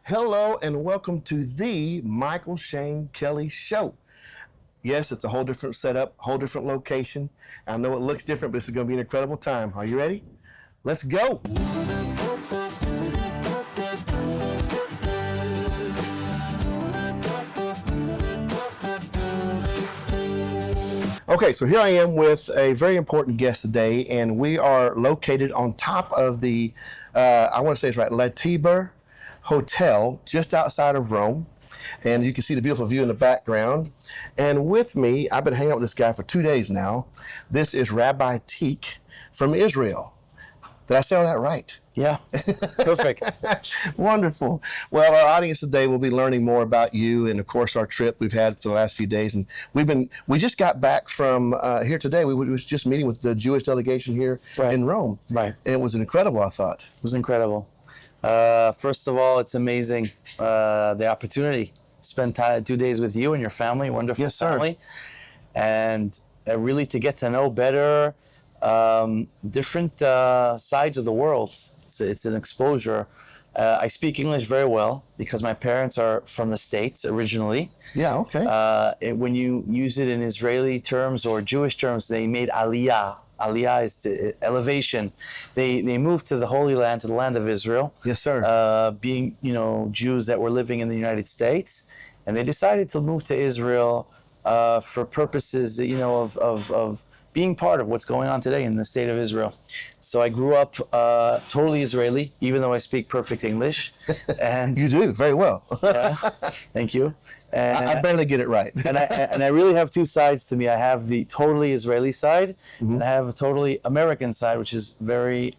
Hello and welcome to the Michael Shane Kelly Show. Yes, it's a whole different setup, whole different location. I know it looks different, but this is going to be an incredible time. Are you ready? Let's go. Okay, so here I am with a very important guest today, and we are located on top of the, I want to say it's right, La Tiber Hotel, just outside of Rome. And you can see the beautiful view in the background. And with me, I've been hanging out with this guy for 2 days now. This is Rabbi Teek from Israel. Did I say all that right? Yeah, perfect. Wonderful. Well, our audience today will be learning more about you and, of course, our trip we've had for the last few days. And we just got back from here today. We was just meeting with the Jewish delegation here in Rome. Right. And it was incredible, I thought. It was incredible. First of all, it's amazing, the opportunity to spend 2 days with you and your family, wonderful Yes, sir. family, and really to get to know better different sides of the world. It's an exposure. I speak English very well because my parents are from the States originally. Yeah, okay. When you use it in Israeli terms or Jewish terms, they made aliyah. Aliyah is to elevation. They moved to the Holy Land, to the land of Israel. Yes, sir. Being Jews that were living in the United States, and they decided to move to Israel for purposes of being part of what's going on today in the state of Israel. So I grew up totally Israeli, even though I speak perfect English. And You do, very well. thank you. And I barely get it right. and I really have two sides to me. I have the totally Israeli side, and I have a totally American side, which is very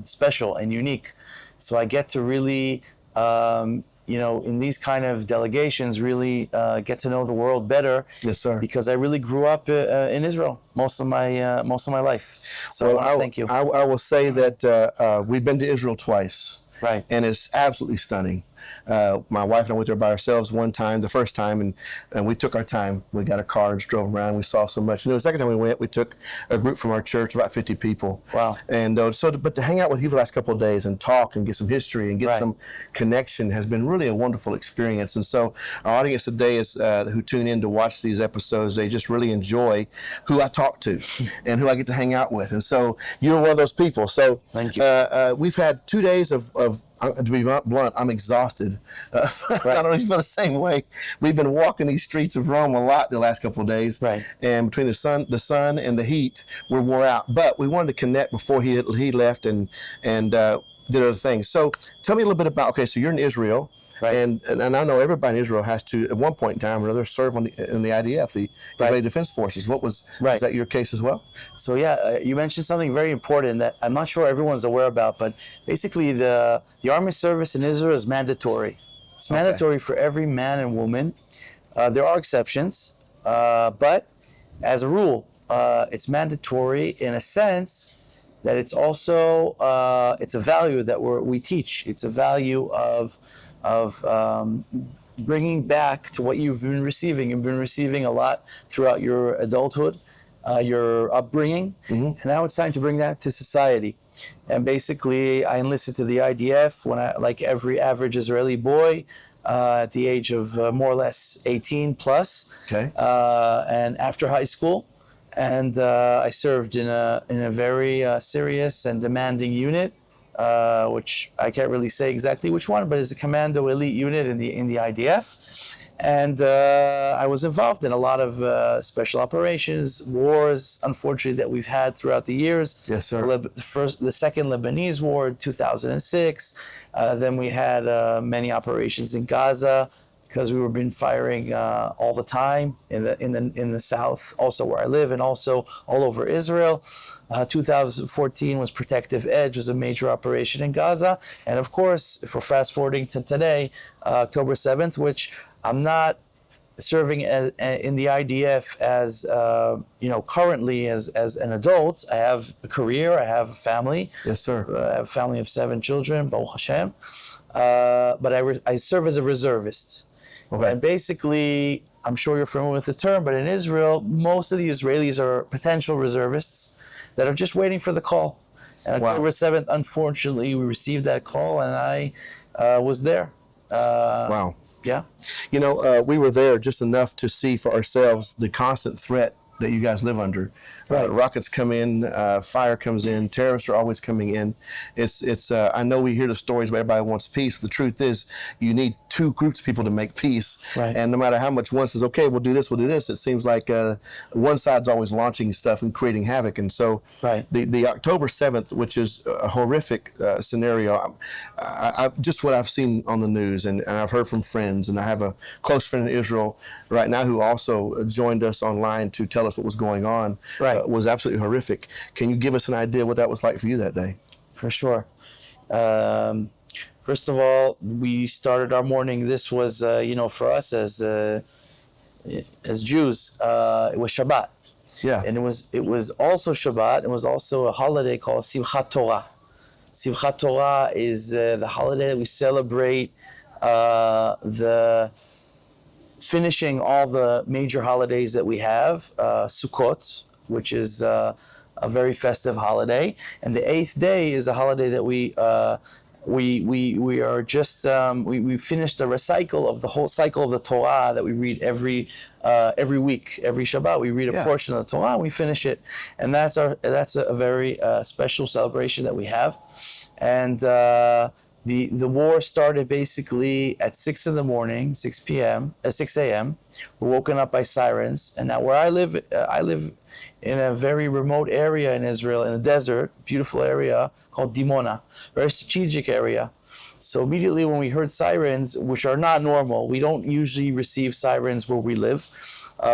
special and unique. So I get to really, in these kind of delegations, really get to know the world better. Yes, sir. Because I really grew up in Israel most of my life. So thank you. I will say that we've been to Israel twice. Right. And it's absolutely stunning. My wife and I went there by ourselves one time, the first time, and we took our time. We got a car and just drove around. We saw so much. And the second time we went, we took a group from our church, about 50 people. Wow. And but to hang out with you the last couple of days and talk and get some history and get some connection has been really a wonderful experience. And so our audience today is who tune in to watch these episodes, they just really enjoy who I talk to and who I get to hang out with. And so you're one of those people. So thank you. We've had 2 days of to be blunt, I'm exhausted. I don't know if you feel the same way. We've been walking these streets of Rome a lot the last couple of days. Right. And between the sun and the heat, we're wore out. But we wanted to connect before he left and did other things. So tell me a little bit about, okay, so you're in Israel. Right. And I know everybody in Israel has to, at one point in time or another, serve in the IDF, the Israeli Defense Forces. Was that your case as well? So you mentioned something very important that I'm not sure everyone's aware about, but basically the army service in Israel is mandatory. It's mandatory for every man and woman. There are exceptions, but as a rule, it's mandatory in a sense that it's also it's a value that we teach. It's a value of bringing back to what you've been receiving. You've been receiving a lot throughout your adulthood, your upbringing, and now it's time to bring that to society. And basically, I enlisted to the IDF when like every average Israeli boy, at the age of more or less 18 plus, and after high school. And I served in a very serious and demanding unit, which I can't really say exactly which one, but it's a commando elite unit in the IDF. And I was involved in a lot of special operations, wars, unfortunately, that we've had throughout the years. Yes, sir. The second Lebanese war, 2006. Then we had many operations in Gaza, because we were been firing all the time in the south, also where I live, and also all over Israel. 2014 was Protective Edge, was a major operation in Gaza, and of course, if we're fast forwarding to today, October 7th, which I'm not serving in the IDF as currently as an adult. I have a career, I have a family. Yes, sir. I have a family of 7 children, Baruch Hashem. But I serve as a reservist. Okay. And basically, I'm sure you're familiar with the term, but in Israel, most of the Israelis are potential reservists that are just waiting for the call. And October 7th, unfortunately, we received that call, and I was there. Wow. Yeah. You know, we were there just enough to see for ourselves the constant threat that you guys live under. Right. Rockets come in, fire comes in, terrorists are always coming in. It's. I know we hear the stories where everybody wants peace, but the truth is, you need two groups of people to make peace. Right. And no matter how much one says, okay, we'll do this, it seems like one side's always launching stuff and creating havoc. And so, Right. the October 7th, which is a horrific scenario, just what I've seen on the news, and I've heard from friends, and I have a close friend in Israel right now who also joined us online to tell us what was going on. Right. Was absolutely horrific. Can you give us an idea what that was like for you that day? For sure. First of all, we started our morning. This was, for us as Jews, it was Shabbat. Yeah. And it was also Shabbat. It was also a holiday called Simchat Torah. Simchat Torah is the holiday that we celebrate the finishing all the major holidays that we have. Sukkot, which is a very festive holiday, and the eighth day is a holiday that we are just we finished the recycle of the whole cycle of the Torah that we read every week, every Shabbat. We read a portion of the Torah and we finish it, and that's a very special celebration that we have. And the war started basically at 6 in the morning, 6 a.m. We're woken up by sirens, and now where I live in a very remote area in Israel, in a desert, beautiful area called Dimona, very strategic area. So immediately when we heard sirens, which are not normal, we don't usually receive sirens where we live,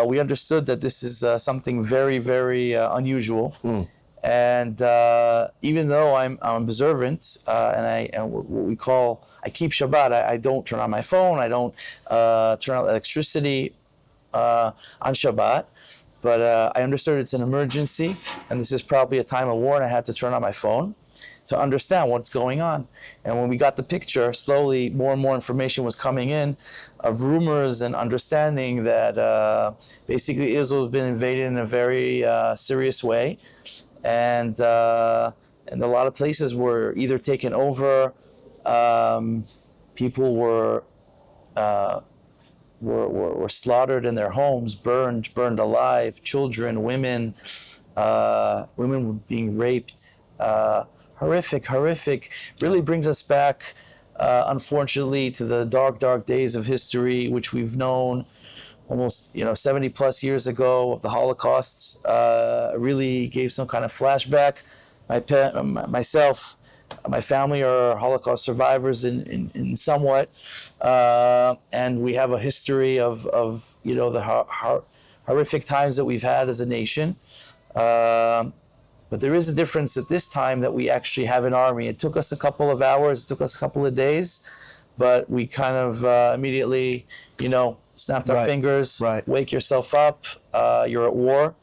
we understood that this is something very, very unusual. And even though I'm observant, and what we call, I keep Shabbat, I don't turn on my phone, I don't turn on electricity on Shabbat, but I understood it's an emergency, and this is probably a time of war, and I had to turn on my phone to understand what's going on. And when we got the picture, slowly more and more information was coming in of rumors and understanding that basically Israel has been invaded in a very serious way. And a lot of places were either taken over, people were slaughtered in their homes, burned alive, children, women were being raped. Horrific, really brings us back, unfortunately, to the dark days of history, which we've known almost 70 plus years ago of the Holocaust. Really gave some kind of flashback. Myself, my family are Holocaust survivors in somewhat, and we have a history of the horrific times that we've had as a nation. But there is a difference at this time that we actually have an army. It took us a couple of hours, it took us a couple of days, but we kind of immediately, snapped our fingers, wake yourself up, you're at war,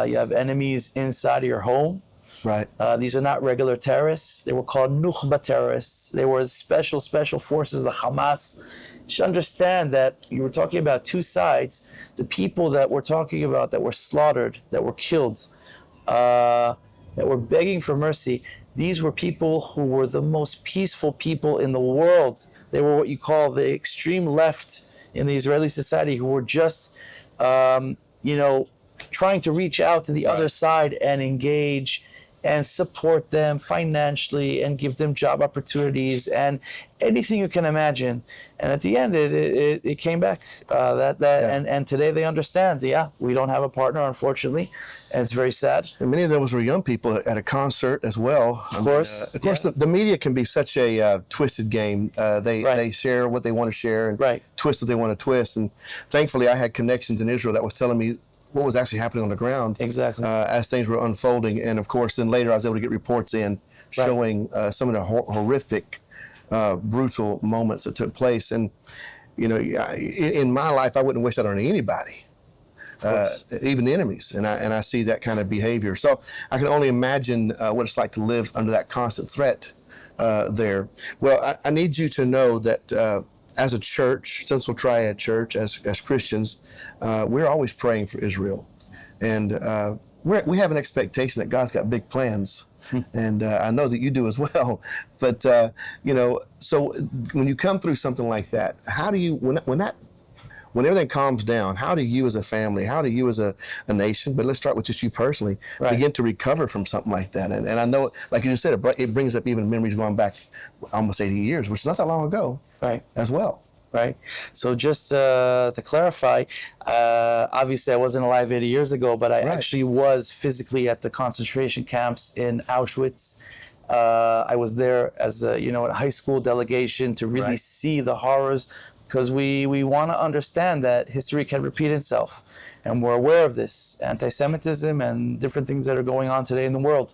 you have enemies inside of your home. Right. These are not regular terrorists. They were called Nukhba terrorists. They were special forces, the Hamas. You should understand that you were talking about two sides. The people that we're talking about that were slaughtered, that were killed, that were begging for mercy, these were people who were the most peaceful people in the world. They were what you call the extreme left in the Israeli society, who were just, trying to reach out to the other side and engage and support them financially and give them job opportunities and anything you can imagine. And at the end, it came back. And today they understand. We don't have a partner, unfortunately, and it's very sad. And many of those were young people at a concert as well. Of course, the media can be such a twisted game. They share what they want to share and twist what they want to twist. And thankfully, I had connections in Israel that was telling me what was actually happening on the ground. Exactly. As things were unfolding. And of course, then later I was able to get reports in showing some of the horrific, brutal moments that took place. And, in my life, I wouldn't wish that on anybody, even enemies. And I see that kind of behavior. So I can only imagine what it's like to live under that constant threat there. Well, I need you to know that as a church, Central Triad Church, as Christians, we're always praying for Israel. And we have an expectation that God's got big plans and I know that you do as well. But so when you come through something like that, how do you when everything calms down, how do you as a family, how do you as a nation, but let's start with just you personally, Right. begin to recover from something like that? And I know, like you just said, it brings up even memories going back almost 80 years, which is not that long ago, Right. as well. Right. So just to clarify, obviously I wasn't alive 80 years ago, but I actually was physically at the concentration camps in Auschwitz. I was there as a high school delegation to really see the horrors, because we want to understand that history can repeat itself, and we're aware of this anti-Semitism and different things that are going on today in the world.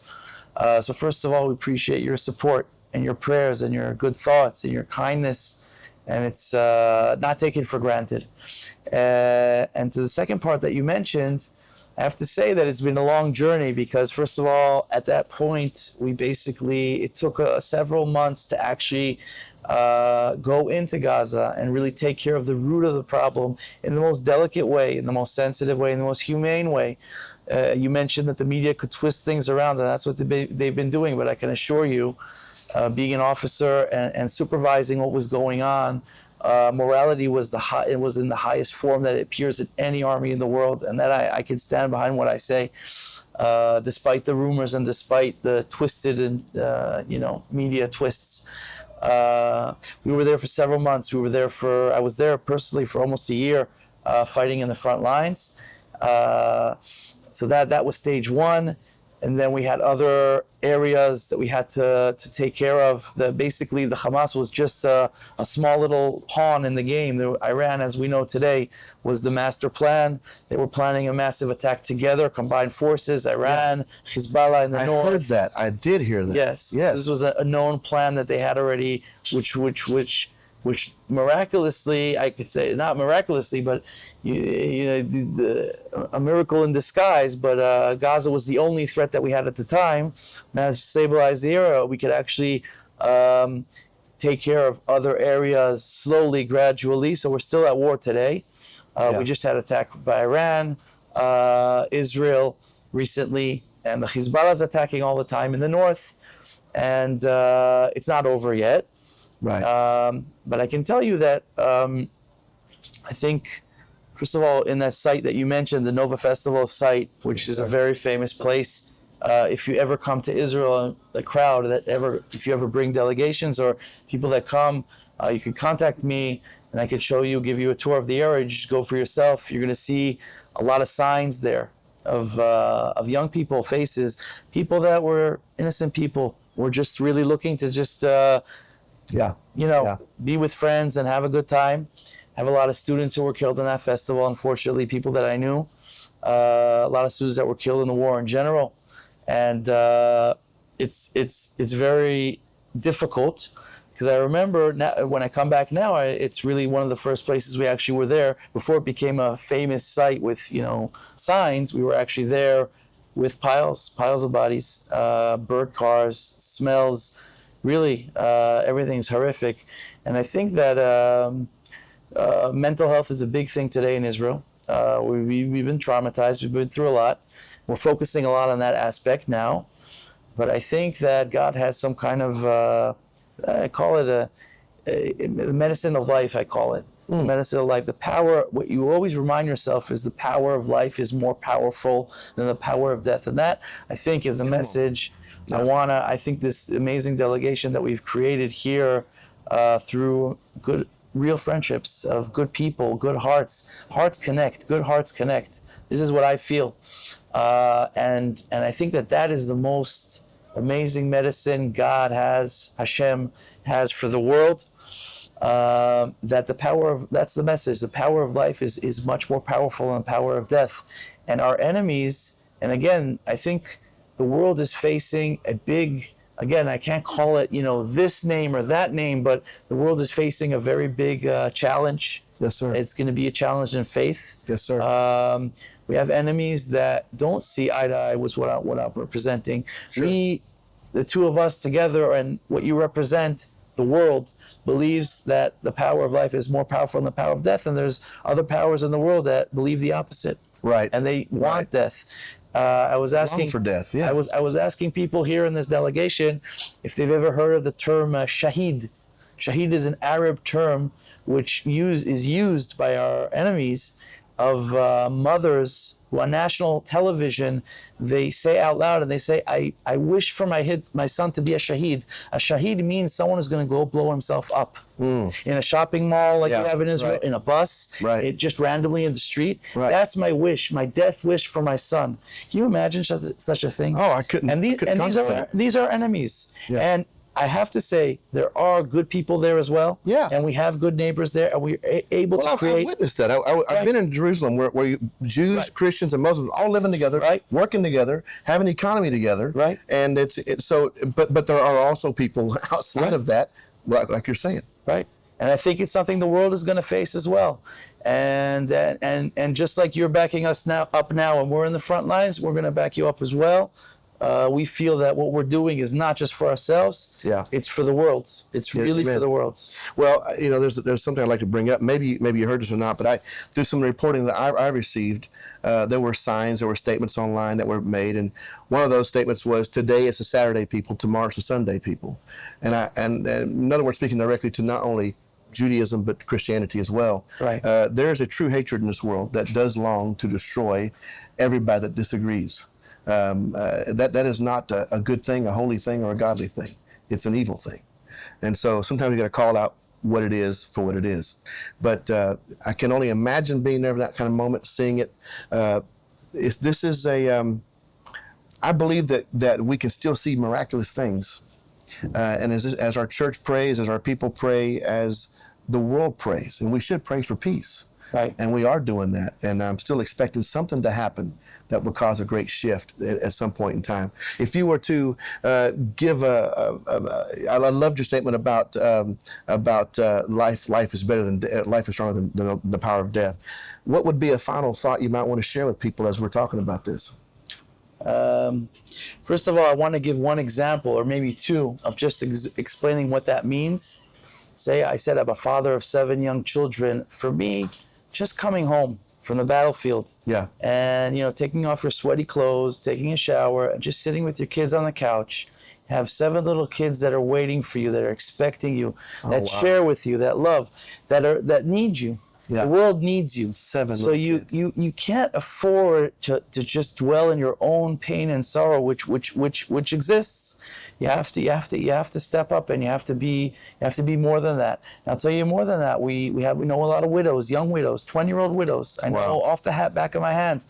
So first of all, we appreciate your support and your prayers and your good thoughts and your kindness. And it's not taken for granted. And to the second part that you mentioned, I have to say that it's been a long journey, because first of all, at that point, it took several months to actually go into Gaza and really take care of the root of the problem in the most delicate way, in the most sensitive way, in the most humane way. You mentioned that the media could twist things around, and that's what they've been doing, but I can assure you, being an officer and supervising what was going on, morality was in the highest form that it appears in any army in the world, and that I can stand behind what I say, despite the rumors and despite the twisted and media twists. We were there for several months. I was there personally for almost a year, fighting in the front lines. So that was stage one. And then we had other areas that we had to take care of. Basically, the Hamas was just a small little pawn in the game. Iran, as we know today, was the master plan. They were planning a massive attack together, combined forces, Iran, Hezbollah in the north. I heard that. I did hear that. Yes. Yes. This was a known plan that they had already, which miraculously, I could say, not miraculously, but a miracle in disguise. But Gaza was the only threat that we had at the time. Now, to stabilize the area, we could actually take care of other areas slowly, gradually. So we're still at war today. We just had attack by Iran, Israel recently, and the Hezbollah is attacking all the time in the north. And it's not over yet. Right. But I can tell you that I think, first of all, in that site that you mentioned, the Nova Festival site, which is a very famous place, if you ever come to Israel, if you ever bring delegations or people that come, you can contact me and I could give you a tour of the area. You just go for yourself. You're going to see a lot of signs there of young people, faces, people that were innocent people. We're just really looking to just be with friends and have a good time. I have a lot of students who were killed in that festival, unfortunately, people that I knew. A lot of students that were killed in the war in general. And it's very difficult, because I remember now, when I come back now, it's really one of the first places we actually were there. Before it became a famous site with signs, we were actually there with piles of bodies, burnt cars, smells. Really, everything's horrific. And I think that mental health is a big thing today in Israel. We've been traumatized. We've been through a lot. We're focusing a lot on that aspect now. But I think that God has some kind of, I call it a medicine of life, I call it. It's a medicine of life. The power, what you always remind yourself is the power of life is more powerful than the power of death. And that, I think, is a message. I think this amazing delegation that we've created here through real friendships of good people, good hearts connect, good hearts connect. This is what I feel. And I think that is the most amazing medicine Hashem has for the world. That's the message. The power of life is much more powerful than the power of death. And our enemies, and again, I think the world is facing a big, again, I can't call it, this name or that name, but the world is facing a very big challenge. Yes, sir. It's going to be a challenge in faith. Yes, sir. We have enemies that don't see eye to eye with what I'm representing. Sure. The two of us together, and what you represent, the world believes that the power of life is more powerful than the power of death, and there's other powers in the world that believe the opposite. Right. And they want death. I was asking for death. Yeah. I was asking people here in this delegation if they've ever heard of the term shahid. Shahid is an Arab term which is used by our enemies of mothers who on national television, they say out loud and they say, I wish for my son to be a shahid. A shahid means someone who's going to go blow himself up in a shopping mall like you have in Israel, in a bus, just randomly in the street. That's my wish, my death wish for my son. Can you imagine such a thing? Oh, I couldn't. And these are enemies. And I have to say, there are good people there as well. Yeah. And we have good neighbors there, and we're able to create. I've witnessed that. I've been in Jerusalem where Jews, Christians, and Muslims all living together, working together, having economy together. Right. And it's so, but there are also people outside of that, like you're saying. Right. And I think it's something the world is going to face as well. And just like you're backing us up now, and we're in the front lines, we're going to back you up as well. We feel that what we're doing is not just for ourselves. Yeah. It's for the world. It's really for the world. Well, there's something I'd like to bring up. Maybe you heard this or not, but through some reporting that I received, there were signs, there were statements online that were made, and one of those statements was, "Today is a Saturday people, tomorrow's a Sunday people," and in other words, speaking directly to not only Judaism but Christianity as well. Right. There is a true hatred in this world that does long to destroy everybody that disagrees. That is not a good thing, a holy thing, or a godly thing. It's an evil thing. And so sometimes you got to call out what it is for what it is. But I can only imagine being there in that kind of moment, seeing it. I believe that we can still see miraculous things. And as our church prays, as our people pray, as the world prays, and we should pray for peace. Right. And we are doing that. And I'm still expecting something to happen that will cause a great shift at some point in time. If you were to give I loved your statement about life is better than life is stronger than the power of death. What would be a final thought you might want to share with people as we're talking about this? First of all, I want to give one example, or maybe two, of just explaining what that means. I said I'm a father of 7 young children. For me, just coming home from the battlefield, and taking off your sweaty clothes, taking a shower, and just sitting with your kids on the couch, have 7 little kids that are waiting for you, that are expecting you, that share with you, that love, that need you. The world needs you. 7 so kids. you can't afford to just dwell in your own pain and sorrow, which exists. You have to step up, and you have to be more than that. And I'll tell you more than that. We know a lot of widows, young widows, 20-year-old widows. I know off the back of my hand,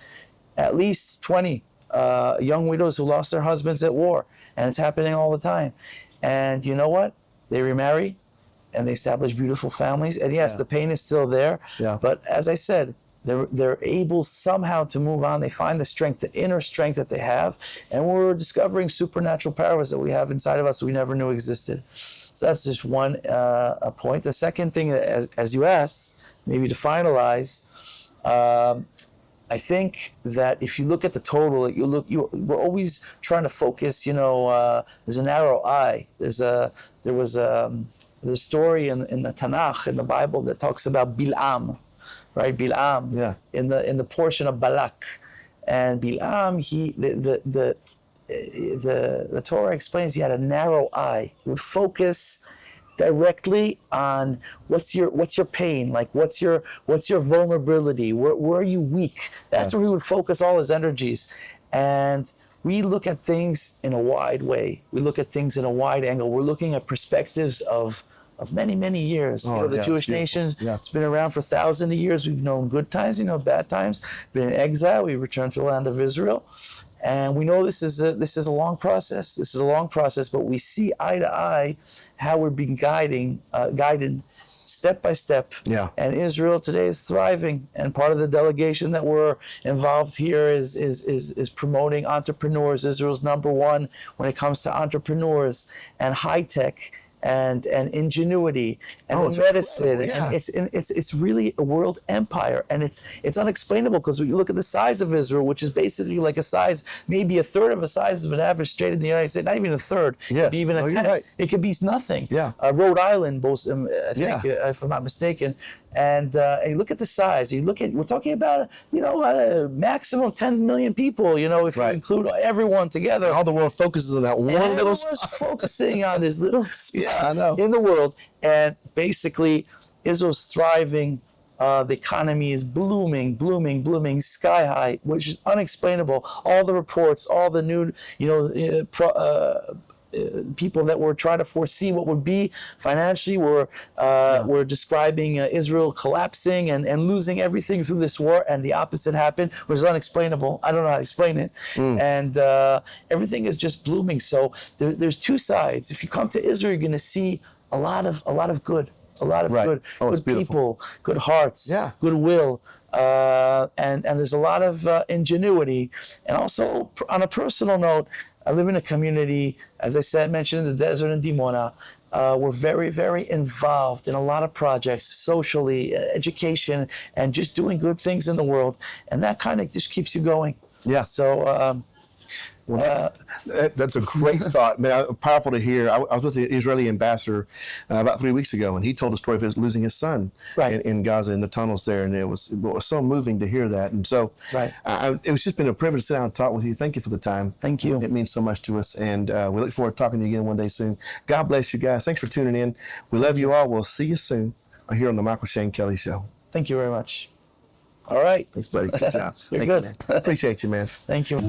at least 20 young widows who lost their husbands at war, and it's happening all the time. And you know what? They remarry. And they establish beautiful families. And yes, the pain is still there. Yeah. But as I said, they're able somehow to move on. They find the strength, the inner strength that they have. And we're discovering supernatural powers that we have inside of us that we never knew existed. So that's just one point. The second thing, as you asked, maybe to finalize, I think that if you look at the total, we're always trying to focus. There's a narrow eye. There was a story in the Tanakh, in the Bible, that talks about Bilaam, right? Bilaam, in the portion of Balak, and Bilaam, the Torah explains he had a narrow eye. He would focus directly on what's your pain, like what's your vulnerability, where are you weak. That's where he would focus all his energies. And we look at things in a wide way. We look at things in a wide angle. We're looking at perspectives of many, many years. The Jewish nations, it's been around for thousands of years. We've known good times, bad times. Been in exile. We returned to the land of Israel. And we know this is a long process. This is a long process, but we see eye to eye how we're being guided step by step. Yeah. And Israel today is thriving. And part of the delegation that we're involved here is promoting entrepreneurs. Israel's #1 when it comes to entrepreneurs and high tech and ingenuity and Oh, it's medicine, incredible, yeah. and it's really a world empire, and it's unexplainable because when you look at the size of Israel, which is basically like a size, maybe a third of the size of an average state in the United States, not even a third, Yes. maybe even a Oh, you're tenth. right. It could be nothing. Yeah. Rhode Island, both, I think, Yeah. if I'm not mistaken, and you look at the size. You look at, we're talking about, maximum 10 million people. If you Right. include everyone together. All the world focuses on that one little Everyone's spot. focusing on this little spot Yeah, I know. in the world, and basically Israel's thriving. The economy is blooming, sky high, which is unexplainable. All the reports, all the new, people that were trying to foresee what would be financially were describing Israel collapsing and losing everything through this war, and the opposite happened, which is unexplainable. I don't know how to explain it. And everything is just blooming. So there's two sides. If you come to Israel, you're going to see a lot of good. A lot of Right. good, Oh, it's good beautiful. people, good hearts, Yeah. goodwill, and there's a lot of ingenuity. And also, on a personal note, I live in a community, as I said, mentioned in the desert in Dimona. We're very, very involved in a lot of projects, socially, education, and just doing good things in the world. And that kind of just keeps you going. Yeah. So, That's a great thought, man. Powerful to hear. I was with the Israeli ambassador about 3 weeks ago, and he told a story of losing his son Right. in Gaza in the tunnels there, and it was so moving to hear that. And so, Right. It was just been a privilege to sit down and talk with you. Thank you for the time. Thank you. It means so much to us, and we look forward to talking to you again one day soon. God bless you guys. Thanks for tuning in. We love you all. We'll see you soon here on the Michael Shane Kelly Show. thank you very much. All right. Thanks, buddy. Good job. You're Thank good. You, man. Appreciate you, man. Thank you.